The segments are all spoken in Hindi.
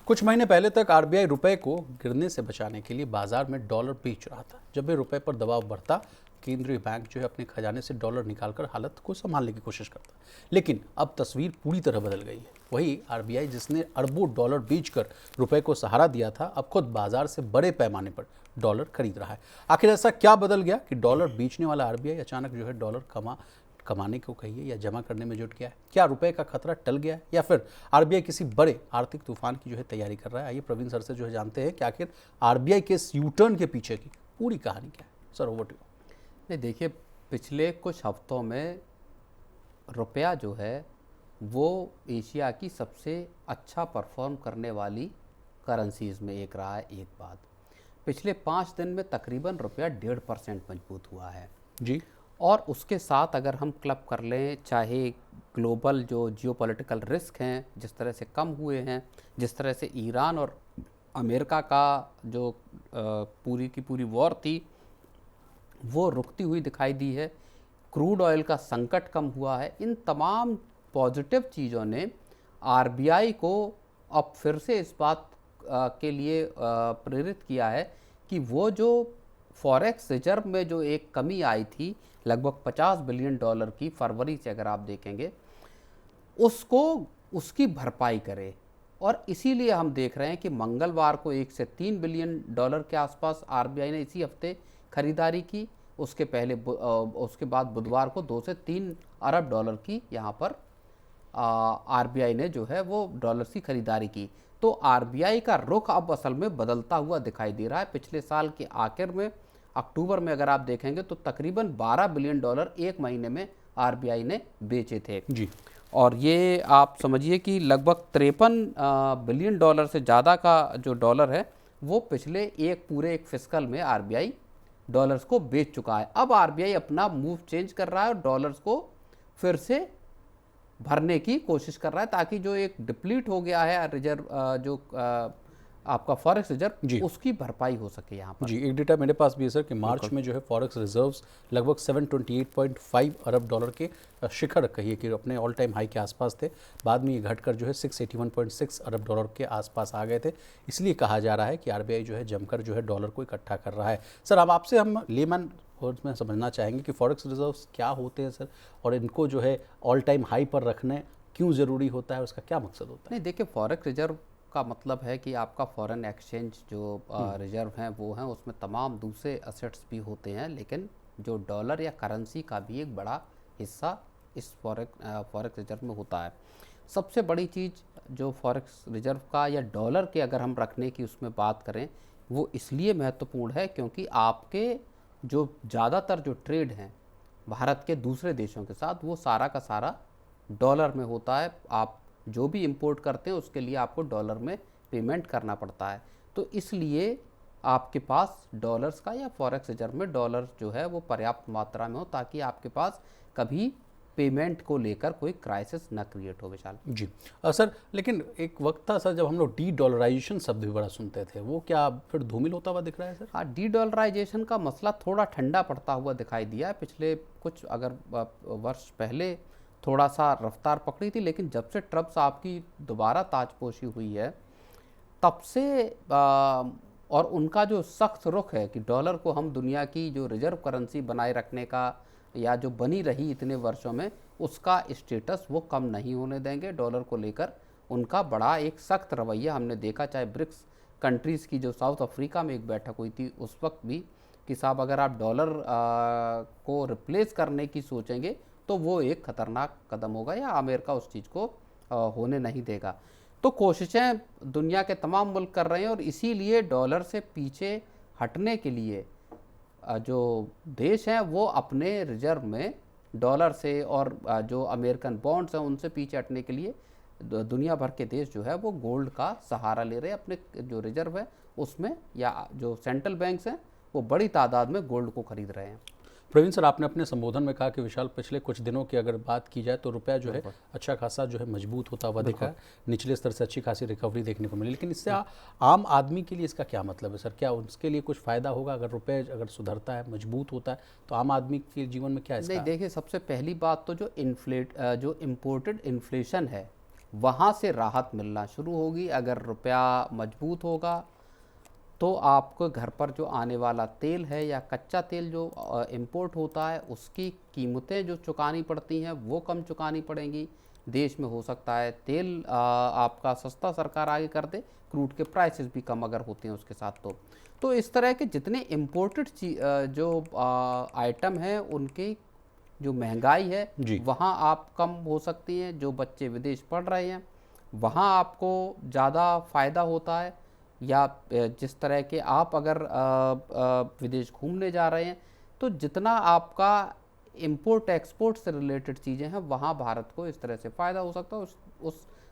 कुछ महीने पहले तक आरबीआई रुपए को गिरने से बचाने के लिए बाजार में डॉलर बेच रहा था। जब भी रुपए पर दबाव बढ़ता, केंद्रीय बैंक जो है अपने खजाने से डॉलर निकालकर हालत को संभालने की कोशिश करता। लेकिन अब तस्वीर पूरी तरह बदल गई है। वही आरबीआई जिसने अरबों डॉलर बेचकर रुपए को सहारा दिया था, अब खुद बाजार से बड़े पैमाने पर डॉलर खरीद रहा है। आखिर ऐसा क्या बदल गया कि डॉलर बेचने वाला आरबीआई अचानक जो है डॉलर कमाने को कहिए या जमा करने में जुट गया है? क्या रुपए का खतरा टल गया है या फिर आरबीआई किसी बड़े आर्थिक तूफान की जो है तैयारी कर रहा है? आइए प्रवीण सर से जो है जानते हैं कि आखिर आरबीआई के इस यू टर्न के पीछे की पूरी कहानी क्या है। Sir, over to you. नहीं, देखिए, पिछले कुछ हफ्तों में रुपया जो है वो एशिया की सबसे अच्छा परफॉर्म करने वाली करेंसीज में एक रहा है। एक बात, पिछले 5 दिन में तकरीबन रुपया 1.5% मजबूत हुआ है जी। और उसके साथ अगर हम क्लब कर लें, चाहे ग्लोबल जो जियोपॉलिटिकल रिस्क हैं जिस तरह से कम हुए हैं, जिस तरह से ईरान और अमेरिका का जो पूरी की पूरी वॉर थी वो रुकती हुई दिखाई दी है, क्रूड ऑयल का संकट कम हुआ है, इन तमाम पॉजिटिव चीज़ों ने आरबीआई को अब फिर से इस बात के लिए प्रेरित किया है कि वो जो फॉरेक्स रिजर्व में जो एक कमी आई थी लगभग $50 बिलियन की फरवरी से अगर आप देखेंगे, उसको उसकी भरपाई करे। और इसीलिए हम देख रहे हैं कि मंगलवार को 1 से 3 बिलियन डॉलर के आसपास आरबीआई ने इसी हफ्ते खरीदारी की। उसके बाद बुधवार को 2 से 3 अरब डॉलर की यहाँ पर आरबीआई ने जो है वो डॉलर्स की खरीदारी की। तो आरबीआई का रुख अब असल में बदलता हुआ दिखाई दे रहा है। पिछले साल के आखिर में अक्टूबर में अगर आप देखेंगे तो तकरीबन $12 बिलियन एक महीने में आरबीआई ने बेचे थे जी। और ये आप समझिए कि लगभग $53 बिलियन से ज़्यादा का जो डॉलर है वो पिछले एक फिस्कल में आरबीआई डॉलर्स को बेच चुका है। अब आरबीआई अपना मूव चेंज कर रहा है और डॉलर्स को फिर से भरने की कोशिश कर रहा है ताकि जो एक डिप्लीट हो गया है रिजर्व, जो आपका फॉरेक्स रिजर्व, उसकी भरपाई हो सके यहाँ पर। जी, एक डेटा मेरे पास भी है सर कि मार्च में जो है फॉरेक्स रिजर्व्स लगभग 728.5 अरब डॉलर के शिखर कहिए कि अपने ऑल टाइम हाई के आसपास थे। बाद में ये घटकर जो है 681.6 अरब डॉलर के आसपास आ गए थे। इसलिए कहा जा रहा है कि आरबीआई जो है जमकर जो है डॉलर को इकट्ठा कर रहा है। सर, अब आपसे हम लेमन वर्ड्स में समझना चाहेंगे कि फॉरेक्स रिजर्व्स क्या होते हैं सर, और इनको जो है ऑल टाइम हाई पर रखने क्यों ज़रूरी होता है, उसका क्या मकसद होता है? नहीं, देखिए, फॉरेक्स रिजर्व का मतलब है कि आपका फॉरेन एक्सचेंज जो रिजर्व हैं वो हैं, उसमें तमाम दूसरे असेट्स भी होते हैं, लेकिन जो डॉलर या करेंसी का भी एक बड़ा हिस्सा इस फॉरेक्स रिजर्व में होता है। सबसे बड़ी चीज़ जो फॉरेक्स रिजर्व का या डॉलर के अगर हम रखने की उसमें बात करें, वो इसलिए महत्वपूर्ण है क्योंकि आपके जो ज़्यादातर जो ट्रेड हैं भारत के दूसरे देशों के साथ, वो सारा का सारा डॉलर में होता है। आप जो भी इंपोर्ट करते हैं उसके लिए आपको डॉलर में पेमेंट करना पड़ता है। तो इसलिए आपके पास डॉलर्स का या फॉरेक्स रिजर्व में डॉलर जो है वो पर्याप्त मात्रा में हो ताकि आपके पास कभी पेमेंट को लेकर कोई क्राइसिस न क्रिएट हो। विशाल जी। सर, लेकिन एक वक्त था सर जब हम लोग डी डॉलराइजेशन शब्द भी बड़ा सुनते थे, वो क्या फिर धूमिल होता हुआ दिख रहा है सर? हाँ, डी डॉलराइजेशन का मसला थोड़ा ठंडा पड़ता हुआ दिखाई दिया है। पिछले कुछ अगर वर्ष पहले थोड़ा सा रफ्तार पकड़ी थी, लेकिन जब से ट्रम्प साहब की दोबारा ताजपोशी हुई है तब से और उनका जो सख्त रुख है कि डॉलर को हम दुनिया की जो रिजर्व करेंसी बनाए रखने का या जो बनी रही इतने वर्षों में, उसका स्टेटस वो कम नहीं होने देंगे। डॉलर को लेकर उनका बड़ा एक सख्त रवैया हमने देखा, चाहे ब्रिक्स कंट्रीज़ की जो साउथ अफ्रीका में एक बैठक हुई थी उस वक्त भी, कि साहब अगर आप डॉलर को रिप्लेस करने की सोचेंगे तो वो एक ख़तरनाक कदम होगा या अमेरिका उस चीज़ को होने नहीं देगा। तो कोशिशें दुनिया के तमाम मुल्क कर रहे हैं और इसीलिए डॉलर से पीछे हटने के लिए जो देश हैं वो अपने रिजर्व में डॉलर से और जो अमेरिकन बॉन्ड्स हैं उनसे पीछे हटने के लिए दुनिया भर के देश जो है वो गोल्ड का सहारा ले रहे हैं। अपने जो रिजर्व है उसमें या जो सेंट्रल बैंक्स हैं वो बड़ी तादाद में गोल्ड को खरीद रहे हैं। प्रवीण सर, आपने अपने संबोधन में कहा कि विशाल पिछले कुछ दिनों की अगर बात की जाए तो रुपया जो है अच्छा खासा जो है मजबूत होता हुआ दिखा है, निचले स्तर से अच्छी खासी रिकवरी देखने को मिली। लेकिन इससे आम आदमी के लिए इसका क्या मतलब है सर? क्या उसके लिए कुछ फ़ायदा होगा अगर रुपये अगर सुधरता है, मजबूत होता है, तो आम आदमी के जीवन में क्या इसका? नहीं, देखिए, सबसे पहली बात तो जो इम्पोर्टेड इन्फ्लेशन है वहाँ से राहत मिलना शुरू होगी। अगर रुपया मजबूत होगा तो आपको घर पर जो आने वाला तेल है या कच्चा तेल जो इंपोर्ट होता है उसकी कीमतें जो चुकानी पड़ती हैं वो कम चुकानी पड़ेंगी। देश में हो सकता है तेल आपका सस्ता सरकार आगे कर दे, क्रूड के प्राइसेस भी कम अगर होते हैं उसके साथ। तो इस तरह के जितने इम्पोर्टेड जो आइटम हैं उनकी जो महंगाई है जी। वहाँ आप कम हो सकती हैं। जो बच्चे विदेश पढ़ रहे हैं वहाँ आपको ज़्यादा फ़ायदा होता है, या जिस तरह के आप अगर विदेश घूमने जा रहे हैं तो जितना आपका इंपोर्ट एक्सपोर्ट से रिलेटेड चीज़ें हैं वहाँ भारत को इस तरह से फ़ायदा हो सकता है।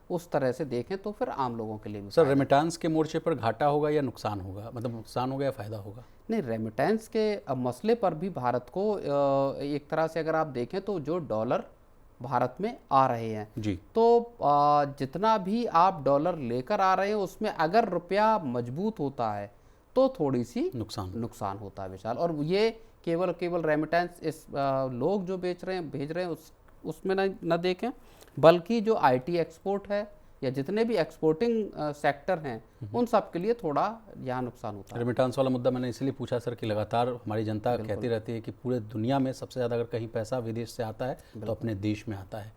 उस तरह से देखें तो फिर आम लोगों के लिए भी सर रेमिटेंस के मोर्चे पर घाटा होगा या नुकसान होगा, मतलब नुकसान होगा या फ़ायदा होगा? नहीं, रेमिटेंस के मसले पर भी भारत को एक तरह से अगर आप देखें तो जो डॉलर भारत में आ रहे हैं जी। तो जितना भी आप डॉलर लेकर आ रहे हैं उसमें अगर रुपया मजबूत होता है तो थोड़ी सी नुकसान होता है विशाल। और ये केवल रेमिटेंस इस लोग जो भेज रहे हैं उसमें न देखें, बल्कि जो आईटी एक्सपोर्ट है या जितने भी एक्सपोर्टिंग सेक्टर हैं उन सब के लिए थोड़ा यहाँ नुकसान होता है। रेमिटेंस वाला मुद्दा मैंने इसलिए पूछा सर कि लगातार हमारी जनता कहती रहती है कि पूरे दुनिया में सबसे ज़्यादा अगर कहीं पैसा विदेश से आता है तो अपने देश में आता है।